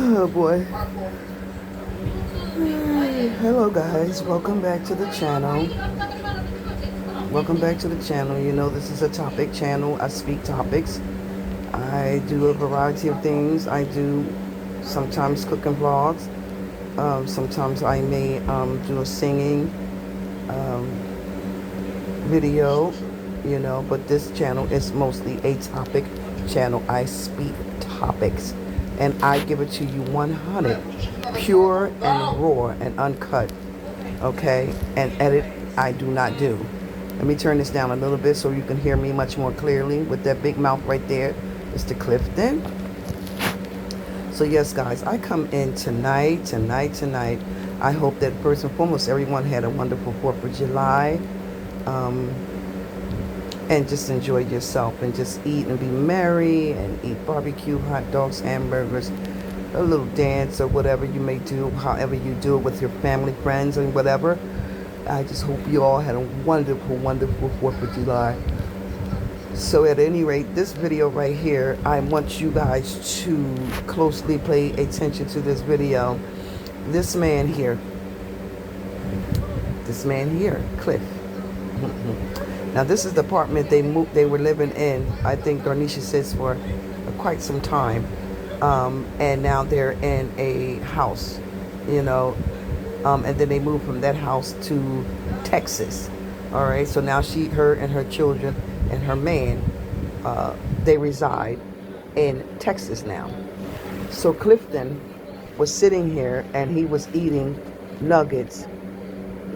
Oh boy. Hello guys, welcome back to the channel. Welcome back to the channel. You know, this is a topic channel. I speak topics. I do a variety of things. I do sometimes cooking vlogs. Sometimes I may do a singing video, you know, but this channel is mostly a topic channel. I speak topics and I give it to you 100, pure and raw and uncut, okay? And edit, I do not do. Let me turn this down a little bit so you can hear me much more clearly with that big mouth right there. Mr. Clifton. So yes, guys, I come in tonight. I hope that first and foremost, everyone had a wonderful 4th of July. And just enjoy yourself and just eat and be merry and eat barbecue, hot dogs, hamburgers, a little dance or whatever you may do, however you do it with your family, friends, and whatever. I just hope you all had a wonderful, wonderful 4th of July. So at any rate, this video right here, I want you guys to closely pay attention to this video. This man here, Cliff. Now this is the apartment they were living in, I think Darnisha says, for quite some time. And now they're in a house, you know, and then they moved from that house to Texas. All right, so now her and her children and her man, they reside in Texas now. So Clifton was sitting here and he was eating nuggets.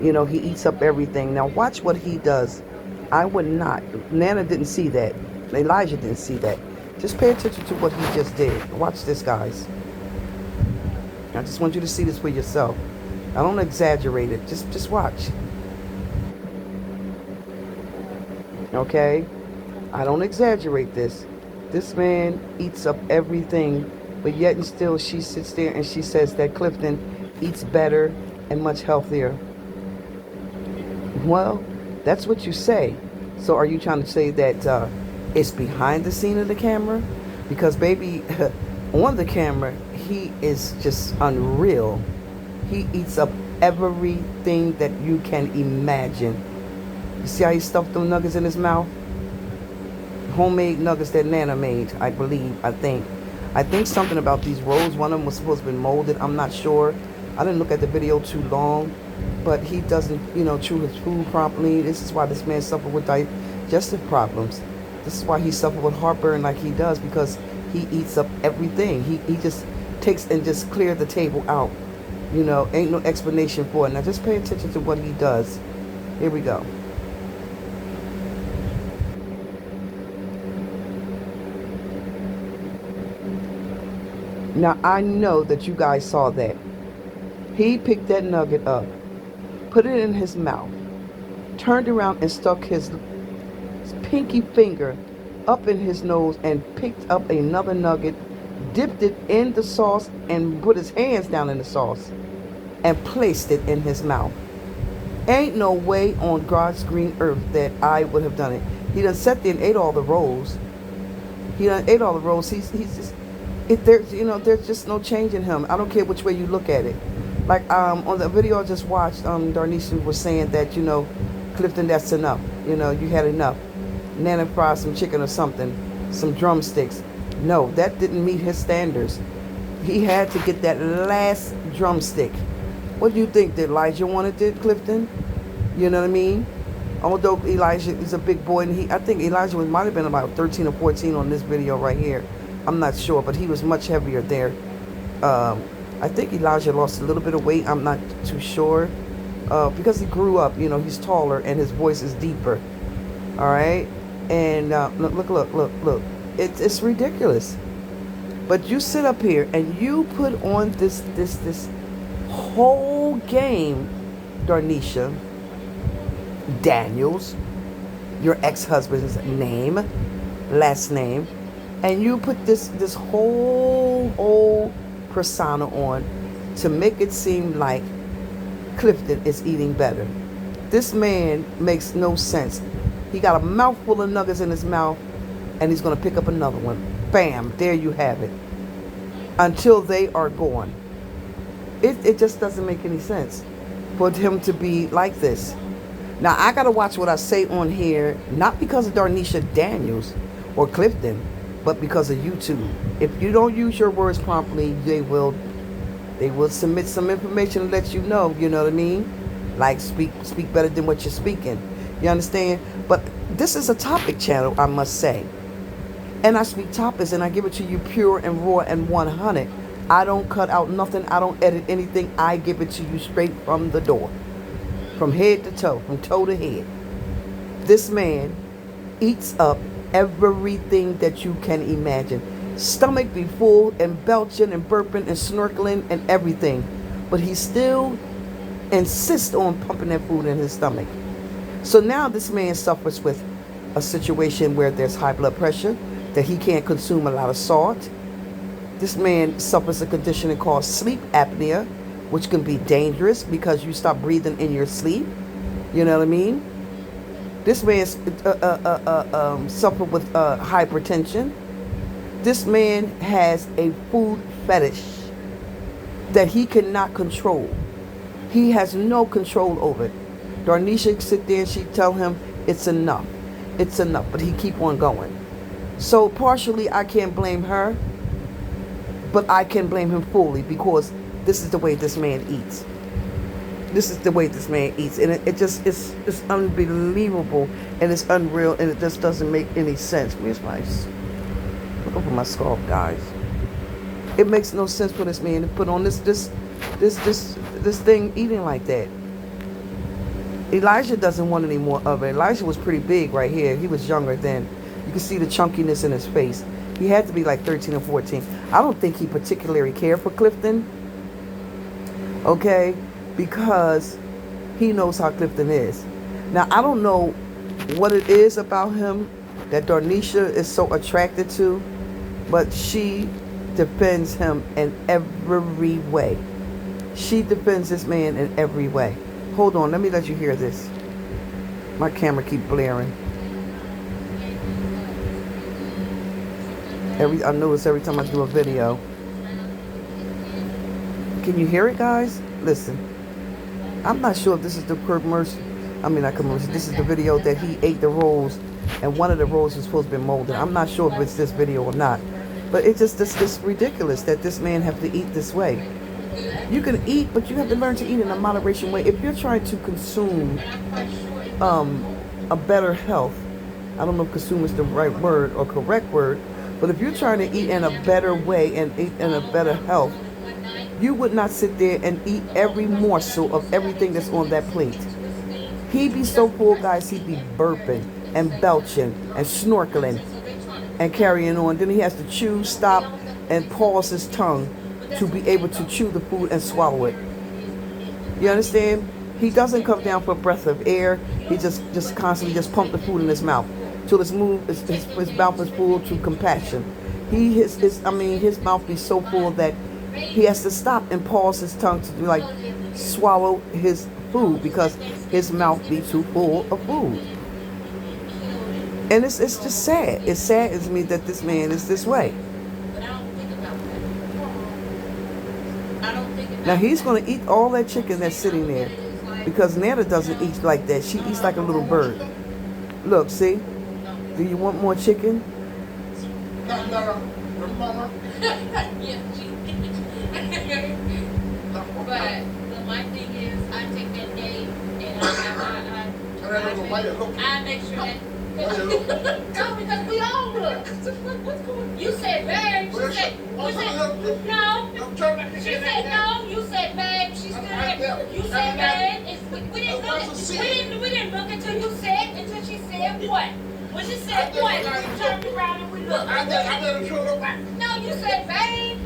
You know, he eats up everything. Now watch what he does. I would not. Nana didn't see that. Elijah didn't see that. Just pay attention to what he just did. Watch this, guys. I just want you to see this for yourself. I don't exaggerate it. Just watch. Okay? I don't exaggerate this. This man eats up everything, but yet and still she sits there and she says that Clifton eats better and much healthier. Well, that's what you say. So are you trying to say that it's behind the scene of the camera? Because baby, on the camera, he is just unreal. He eats up everything that you can imagine. You see how he stuffed them nuggets in his mouth? Homemade nuggets that Nana made, I believe, I think something about these rolls. One of them was supposed to be molded. I'm not sure. I didn't look at the video too long. But he doesn't, you know, chew his food properly. This is why this man suffered with digestive problems. This is why he suffered with heartburn like he does, because he eats up everything. He just takes and just clears the table out. You know, ain't no explanation for it. Now just pay attention to what he does. Here we go. Now I know that you guys saw that. He picked that nugget up, put it in his mouth, turned around and stuck his pinky finger up in his nose and picked up another nugget, dipped it in the sauce and put his hands down in the sauce and placed it in his mouth. Ain't no way on God's green earth that I would have done it. He done sat there and ate all the rolls. He's just, there's just no change in him. I don't care which way you look at it. Like on the video I just watched, Darnisha was saying that, you know, Clifton, that's enough. You know, you had enough. Nana fried some chicken or something, some drumsticks. No, that didn't meet his standards. He had to get that last drumstick. What do you think that Elijah wanted it, Clifton? You know what I mean? Although Elijah is a big boy, and I think Elijah might have been about 13 or 14 on this video right here. I'm not sure, but he was much heavier there. I think Elijah lost a little bit of weight. I'm not too sure. Because he grew up, you know, he's taller and his voice is deeper. All right? And look. It's ridiculous. But you sit up here and you put on this whole game, Darnisha Daniels, your ex-husband's last name, and you put this whole persona on to make it seem like Clifton is eating better. This man makes no sense. He got a mouthful of nuggets in his mouth and he's going to pick up another one. Bam, there you have it. until they are gone. It just doesn't make any sense for him to be like this. Now, I got to watch what I say on here, not because of Darnisha Daniels or Clifton, but because of YouTube. If you don't use your words properly, they will submit some information and let you know, you know what I mean? Like, speak better than what you're speaking. You understand? But this is a topic channel, I must say. And I speak topics, and I give it to you pure and raw and 100. I don't cut out nothing. I don't edit anything. I give it to you straight from the door. From head to toe, from toe to head. This man eats up everything that you can imagine. Stomach be full and belching and burping and snorkeling and everything. But he still insists on pumping that food in his stomach. So now this man suffers with a situation where there's high blood pressure, that he can't consume a lot of salt. This man suffers a condition called sleep apnea, which can be dangerous because you stop breathing in your sleep. You know what I mean? This man suffered with hypertension. This man has a food fetish that he cannot control. He has no control over it. Darnisha sit there and she tell him it's enough. It's enough, but he keep on going. So partially I can't blame her, but I can blame him fully because this is the way this man eats. This is the way this man eats. And it's unbelievable and it's unreal and it just doesn't make any sense. Where's my, look over my scarf, guys. It makes no sense for this man to put on this thing eating like that. Elijah doesn't want any more of it. Elijah was pretty big right here. He was younger then. You can see the chunkiness in his face. He had to be like 13 or 14. I don't think he particularly cared for Clifton. Okay? Because he knows how Clifton is. Now, I don't know what it is about him that Darnisha is so attracted to, but she defends him in every way. She defends this man in every way. Hold on, let me let you hear this. My camera keep blaring. I notice every time I do a video. Can you hear it, guys? Listen. I'm not sure if this is the commercial. This is the video that he ate the rolls, and one of the rolls was supposed to be molded. I'm not sure if it's this video or not. But it's just this ridiculous that this man have to eat this way. You can eat, but you have to learn to eat in a moderation way. If you're trying to consume a better health, I don't know if consume is the right word or correct word, but if you're trying to eat in a better way and eat in a better health, you would not sit there and eat every morsel of everything that's on that plate. He'd be so full, guys, he'd be burping and belching and snorkeling and carrying on. Then he has to chew, stop, and pause his tongue to be able to chew the food and swallow it. You understand? He doesn't come down for a breath of air. He just constantly just pump the food in his mouth till his mouth is full to compassion. His mouth be so full that he has to stop and pause his tongue to swallow his food because his mouth be too full of food. And it's just sad. It saddens me that this man is this way. Now he's going to eat all that chicken that's sitting there because Nana doesn't eat like that. She eats like a little bird. Look, see? Do you want more chicken? No, mama. But my thing is, I take that day and I make sure that. No, because we all would. You said, babe. She said, no. She said, no. You said, babe. She said, you said, babe. We didn't look until she said what? When she said what? We turned around and we looked. No, you said, babe.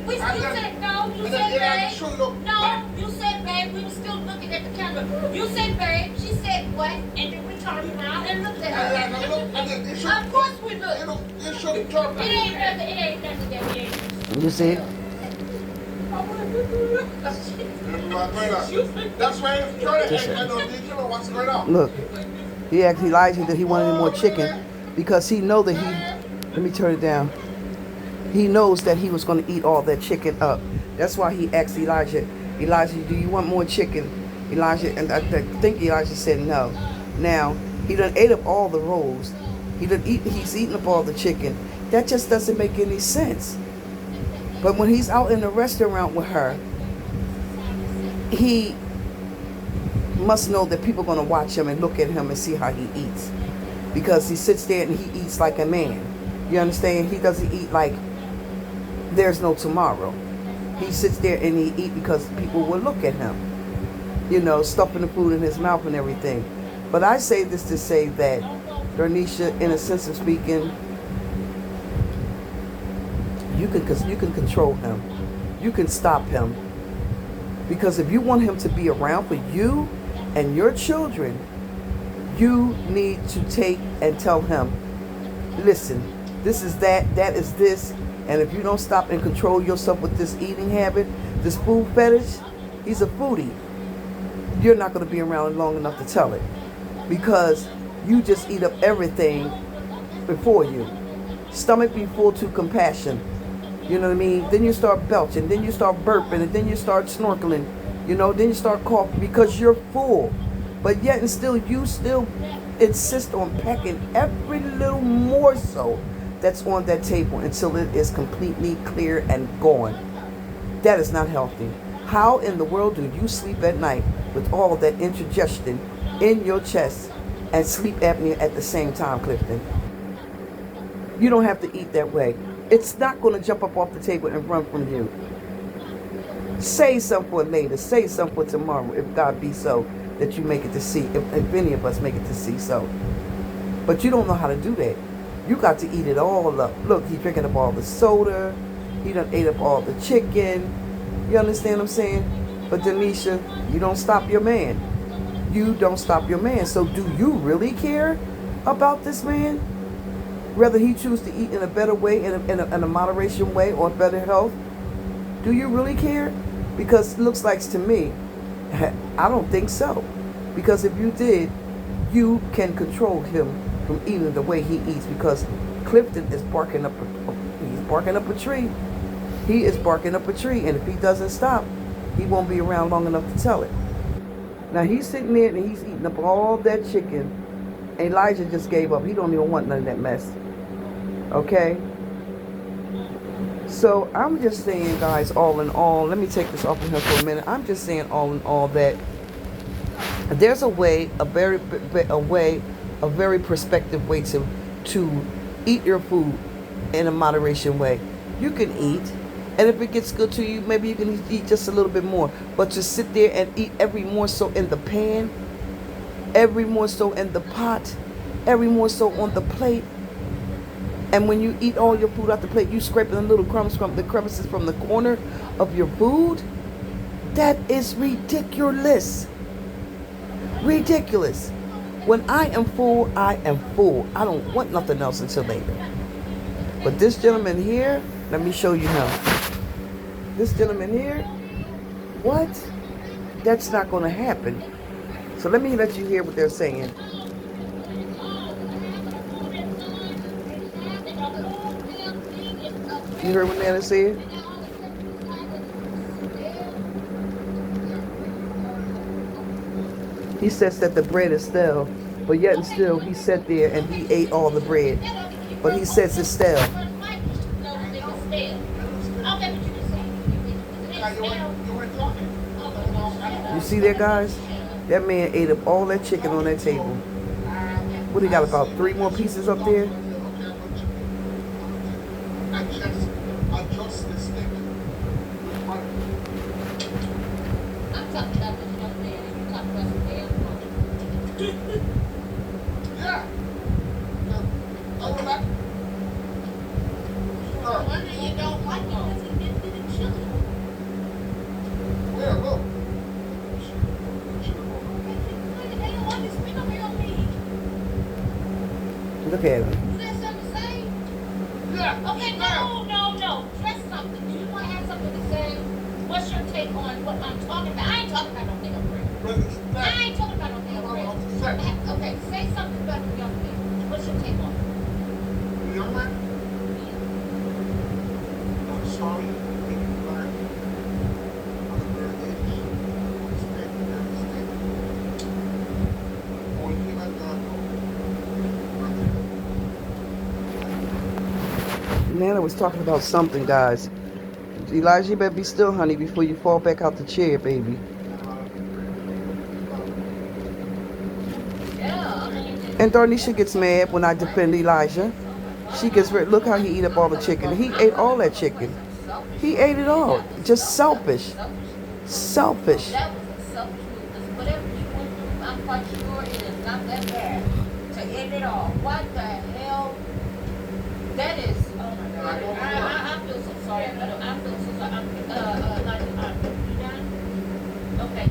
You said no. You said babe. No, you said babe. We were still looking at the camera. You said babe. She said what? And then we turned around and looked at her. Of course we looked. It ain't nothing that we ain't. You see? That's why what's going on. Look, he asked Elijah that he wanted more chicken because he know that he. Let me turn it down. He knows that he was going to eat all that chicken up. That's why he asked Elijah, Elijah, do you want more chicken? Elijah, and I think Elijah said no. Now, he done ate up all the rolls. He's eating up all the chicken. That just doesn't make any sense. But when he's out in the restaurant with her, he must know that people are going to watch him and look at him and see how he eats. Because he sits there and he eats like a man. You understand? He doesn't eat like there's no tomorrow. He sits there and he eats because people will look at him. You know, stuffing the food in his mouth and everything. But I say this to say that, Darnisha, in a sense of speaking, you can control him. You can stop him. Because if you want him to be around for you and your children, you need to take and tell him, listen, this is that is this, and if you don't stop and control yourself with this eating habit, this food fetish, he's a foodie. You're not going to be around long enough to tell it, because you just eat up everything before you. Stomach be full to compassion. You know what I mean? Then you start belching, then you start burping, and then you start snorkeling. You know, then you start coughing because you're full. But yet and still, you still insist on pecking every little morsel that's on that table until it is completely clear and gone. That is not healthy. How in the world do you sleep at night with all of that indigestion in your chest and sleep apnea at the same time, Clifton? You don't have to eat that way. It's not going to jump up off the table and run from you. Save some for later. Save some for tomorrow, if God be so that you make it to see, if any of us make it to see so. But you don't know how to do that. You got to eat it all up. Look, he's drinking up all the soda. He done ate up all the chicken. You understand what I'm saying? But Denisha, you don't stop your man. You don't stop your man. So do you really care about this man? Whether he choose to eat in a better way, in a moderation way, or better health, do you really care? Because it looks like to me, I don't think so. Because if you did, you can control him from eating the way he eats. Because Clifton is barking up a tree. He is barking up a tree, and if he doesn't stop, he won't be around long enough to tell it. Now he's sitting there and he's eating up all that chicken. Elijah just gave up. He don't even want none of that mess. Okay? So I'm just saying, guys, all in all, let me take this off of here for a minute. I'm just saying all in all that there's a way, a very perspective way to eat your food in a moderation way. You can eat, and if it gets good to you, maybe you can eat just a little bit more. But to sit there and eat every morsel in the pan, every morsel in the pot, every morsel on the plate, and when you eat all your food out the plate, you scraping the little crumbs from the crevices from the corner of your food, that is ridiculous. Ridiculous. When I am full, I am full. I don't want nothing else until later. But this gentleman here, let me show you him. This gentleman here, what? That's not going to happen. So let me let you hear what they're saying. You heard what Nana said? He says that the bread is stale, but yet and still he sat there and he ate all the bread. But he says it's stale. You see that, guys? That man ate up all that chicken on that table. What, he got about 3 more pieces up there? Look at him. You got something to say? Yeah. Okay, no. Press something. Do you want to have something to say? What's your take on what I'm talking about? I ain't talking about no nigga bread. I ain't talking about no nigga bread. Okay, say something about the young man. What's your take on it? The young man? Nana was talking about something, guys. Elijah, you better be still, honey, before you fall back out the chair, baby. And Darnisha gets mad when I defend Elijah. She gets rid. Look how he eat up all the chicken. He ate all that chicken. He ate it all. Just selfish. Selfish. That was a selfish move. Because whatever you went through, I'm quite sure it is not that bad to end it all. What the hell? That is, oh my God. I feel so sorry. I feel so sorry. You done? Okay.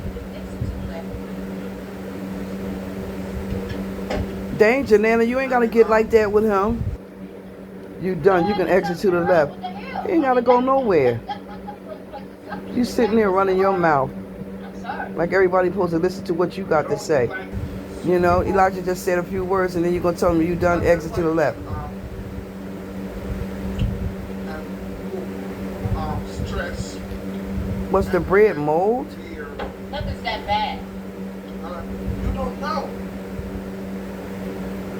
Danger, Nana. You ain't got to get like that with him. You done. You can exit to the left. You ain't got to go nowhere. You sitting there running your mouth. Like everybody supposed to listen to what you got to say. You know, Elijah just said a few words and then you're going to tell him you done, exit to the left. Stress. Was the bread mold? Nothing's that bad. You don't know.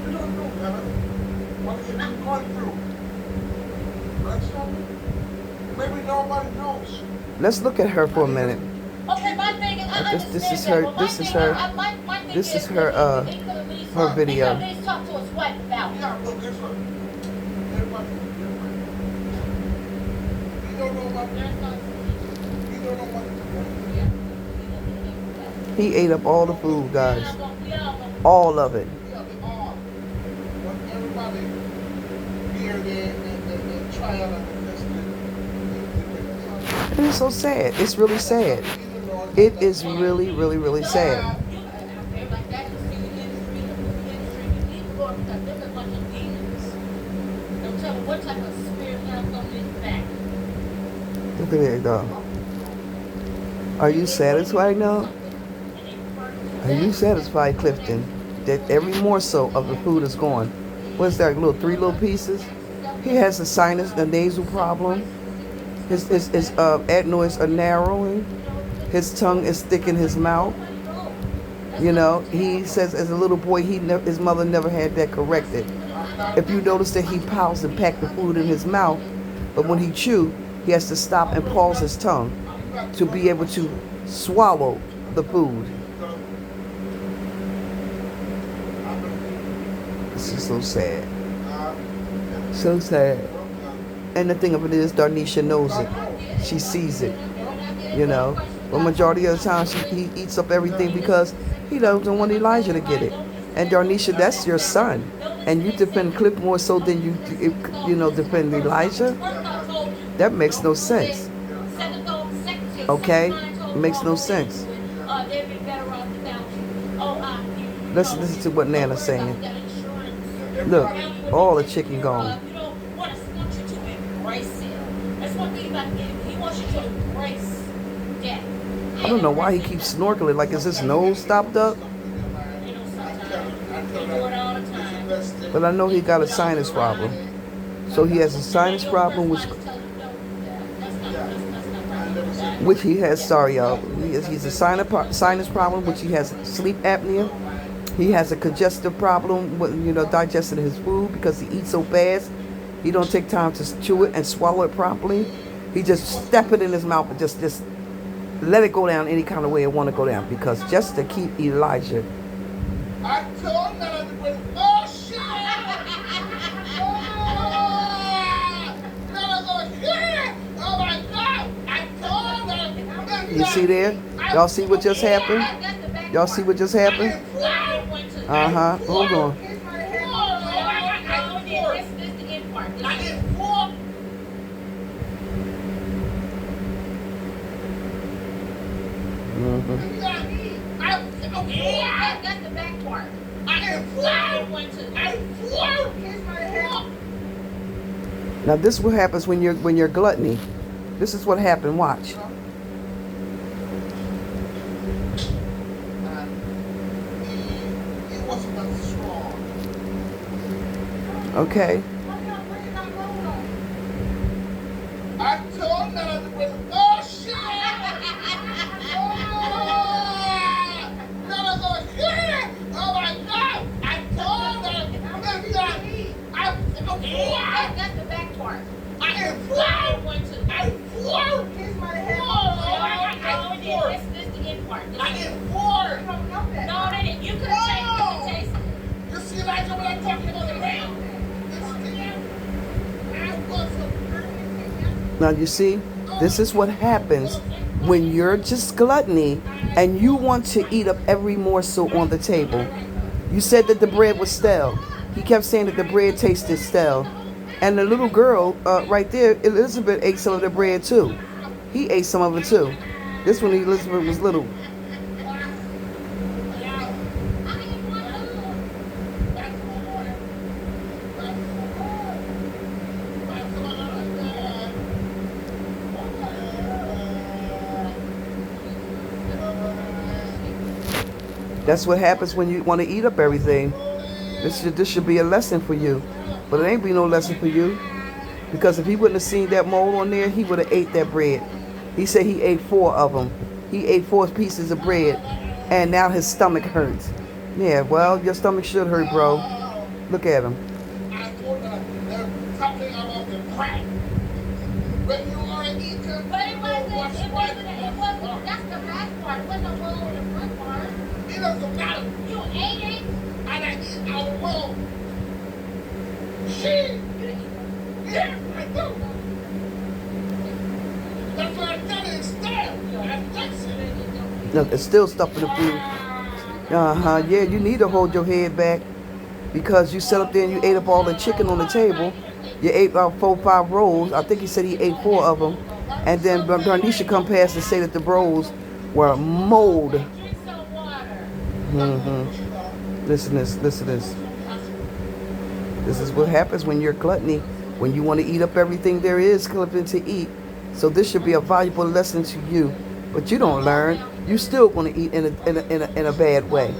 You don't know, Nana. What you're going through. Maybe nobody knows. Let's look at her for a minute. Okay, my thing is, This is her her video. Please talk to his wife about it. Yeah, look, guess what? Everybody, you don't know what. You don't know what. He ate up all the food, guys. All of it. Yeah, they all. But everybody here, they try out and test it. And it's so sad. It's really sad. It is really, really, really sad. Look at it, though. Are you satisfied now? Are you satisfied, Clifton, that every morsel of the food is gone? What's that, three little pieces? He has a sinus, a nasal problem. His adenoids are narrowing. His tongue is thick in his mouth. You know, he says as a little boy, his mother never had that corrected. If you notice that he pows and packs the food in his mouth, but when he chews, he has to stop and pause his tongue to be able to swallow the food. This is so sad. So sad. And the thing of it is, Darnisha knows it. She sees it. You know. But majority of the time, he eats up everything because he doesn't want Elijah to get it. And Darnisha, that's your son. And you defend Cliff more so than you defend Elijah? That makes no sense. Okay? It makes no sense. Let's listen to what Nana's saying. Look, all the chicken gone. I don't know why he keeps snorkeling. Like, is his nose stopped up? But I know he got a sinus problem. So he has a sinus problem, which he has, sorry y'all, he's a sinus problem, which he has sleep apnea. He has a congestive problem with, digesting his food because he eats so fast. He don't take time to chew it and swallow it properly. He just step it in his mouth and just let it go down any kind of way it want to go down, because just to keep Elijah. I told Nana to bring, oh shit! Nana's on here! Oh my God! I told Nana. You see there? Y'all see what just happened? Y'all see what just happened? Uh-huh. Hold on. Mm-hmm. That's the back part. Now this is what happens when you're gluttony. This is what happened. Watch. It wasn't that strong. Okay. I told Nana to bring, oh shit! Nana's on here! Oh my God! I told Nana. That's the back part. you see, this is what happens when you're just gluttony and you want to eat up every morsel on the table. You said that the bread was stale. He kept saying that the bread tasted stale. And the little girl right there, Elizabeth, ate some of the bread too. He ate some of it too. This one, Elizabeth was little. That's what happens when you want to eat up everything. This should be a lesson for you. But it ain't be no lesson for you. Because if he wouldn't have seen that mold on there, he would have ate that bread. He said he ate 4 of them. He ate 4 pieces of bread. And now his stomach hurts. Yeah, well, your stomach should hurt, bro. Look at him. I told her there's something about the crack. When you are eating, But it wasn't, that's the bad part. It wasn't a roll in the front part. it doesn't matter. You ate it. And I eat our roll. She, yeah, I do. That's what I'm telling you, it's there. That's it. Look, it's still stuff in the food. Yeah, you need to hold your head back. Because you sat up there and you ate up all the chicken on the table. You ate about 4 or 5 rolls. I think he said he ate 4 of them. And then Darnisha come past and say that the rolls were mold. Drink some water. Listen to this. Listen to this. This is what happens when you're gluttony. When you want to eat up everything there is Clifton to eat. So this should be a valuable lesson to you. But you don't learn. You still want to eat in a bad way.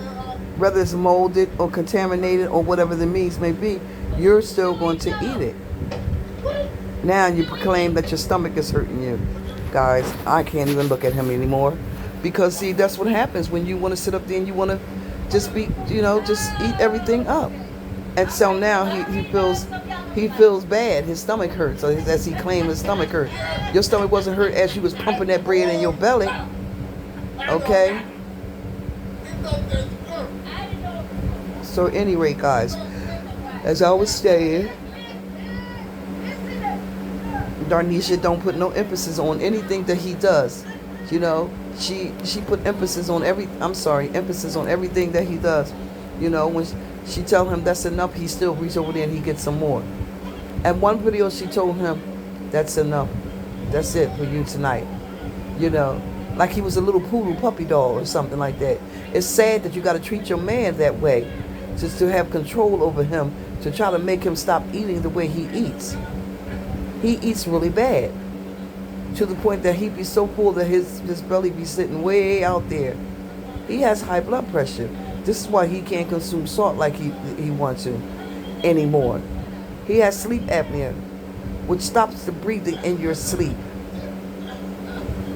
Whether it's molded or contaminated or whatever the means may be, you're still going to eat it. Now you proclaim that your stomach is hurting you. Guys, I can't even look at him anymore. Because see, that's what happens when you want to sit up there and you want to just be, just eat everything up. And so now he feels bad. His stomach hurts. So as he claimed his stomach hurt. Your stomach wasn't hurt as you was pumping that bread in your belly. Okay? So anyway, guys, as I was saying, Darnisha don't put no emphasis on anything that he does. She put emphasis on emphasis on everything that he does. When she tell him that's enough, he still reach over there and he gets some more. And one video she told him, that's enough. That's it for you tonight. Like he was a little poodle puppy dog or something like that. It's sad that you got to treat your man that way, just to have control over him, to try to make him stop eating the way he eats. He eats really bad, to the point that he be so full that his belly be sitting way out there. He has high blood pressure. This is why he can't consume salt like he wants to anymore. He has sleep apnea, which stops the breathing in your sleep.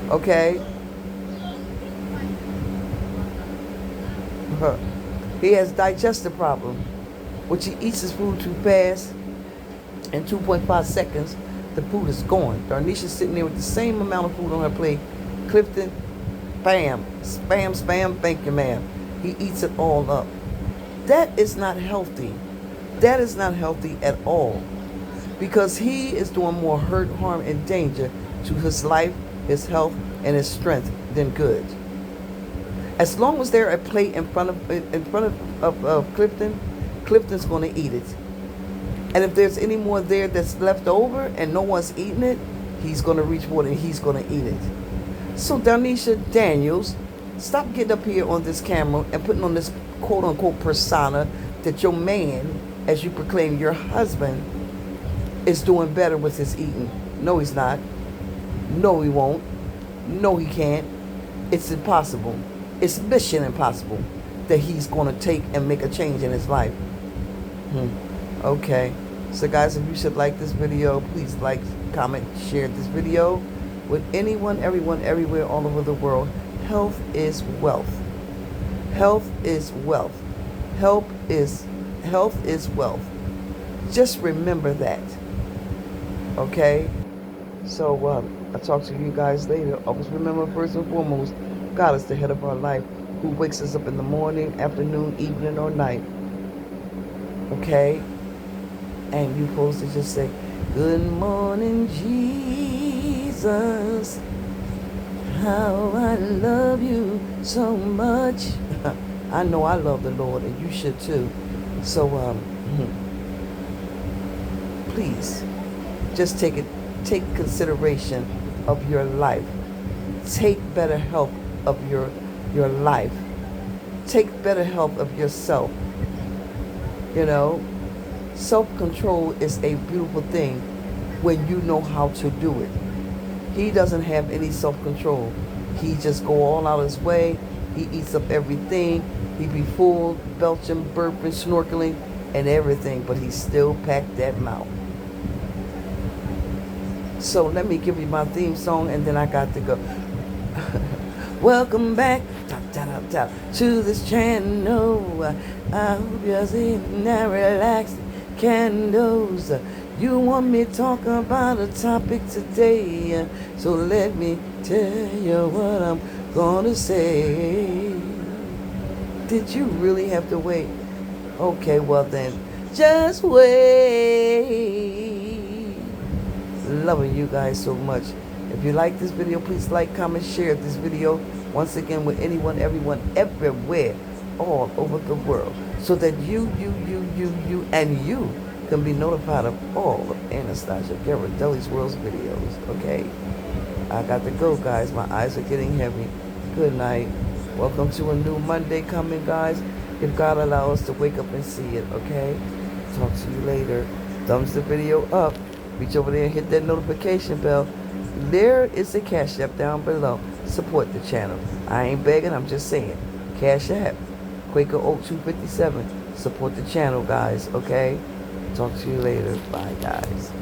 Okay? He has digestive problem, which he eats his food too fast. In 2.5 seconds, the food is gone. Darnisha's sitting there with the same amount of food on her plate. Clifton, bam, spam, spam, thank you, ma'am. He eats it all up. That is not healthy. That is not healthy at all. Because he is doing more hurt, harm, and danger to his life, his health, and his strength than good. As long as there's a plate in front of Clifton, Clifton's going to eat it. And if there's any more there that's left over and no one's eating it, he's going to reach for it and he's going to eat it. So Darnisha Daniels, stop getting up here on this camera and putting on this quote-unquote persona that your man, as you proclaim your husband, is doing better with his eating. No, he's not. No, he won't. No, he can't. It's impossible. It's mission impossible that he's going to take and make a change in his life. Okay. So guys, if you should like this video, please like, comment, share this video with anyone, everyone, everywhere, all over the world. Health is wealth. Health is wealth. Health is wealth. Just remember that. Okay? So I'll talk to you guys later. Always remember, first and foremost, God is the head of our life, who wakes us up in the morning, afternoon, evening, or night. Okay? And you're supposed to just say, Good morning, Jesus. How I love you so much. I know I love the Lord, and you should too. So, please, just take consideration of your life. Take better help of your life. Take better help of yourself. You know, self-control is a beautiful thing when you know how to do it. He doesn't have any self-control. He just go all out his way. He eats up everything. He be full, belching, burping, snorkeling, and everything, but he still packed that mouth. So let me give you my theme song, and then I got to go. Welcome back to this channel. I hope you're sitting and relaxed. Candles. You want me to talk about a topic today, so let me tell you what I'm gonna say. Did you really have to wait? Okay, well then, just wait. Loving you guys so much. If you like this video, please like, comment, share this video once again with anyone, everyone, everywhere, all over the world, so that you, and you can be notified of all of Anastasia GHIRADELLI'S World's videos, okay? I got to go, guys. My eyes are getting heavy. Good night. Welcome to a new Monday coming, guys. If God allows us to wake up and see it, okay? Talk to you later. Thumbs the video up. Reach over there and hit that notification bell. There is a Cash App down below. Support the channel. I ain't begging, I'm just saying. Cash App. Quaker Oak 257. Support the channel, guys, okay? Talk to you later. Bye, guys.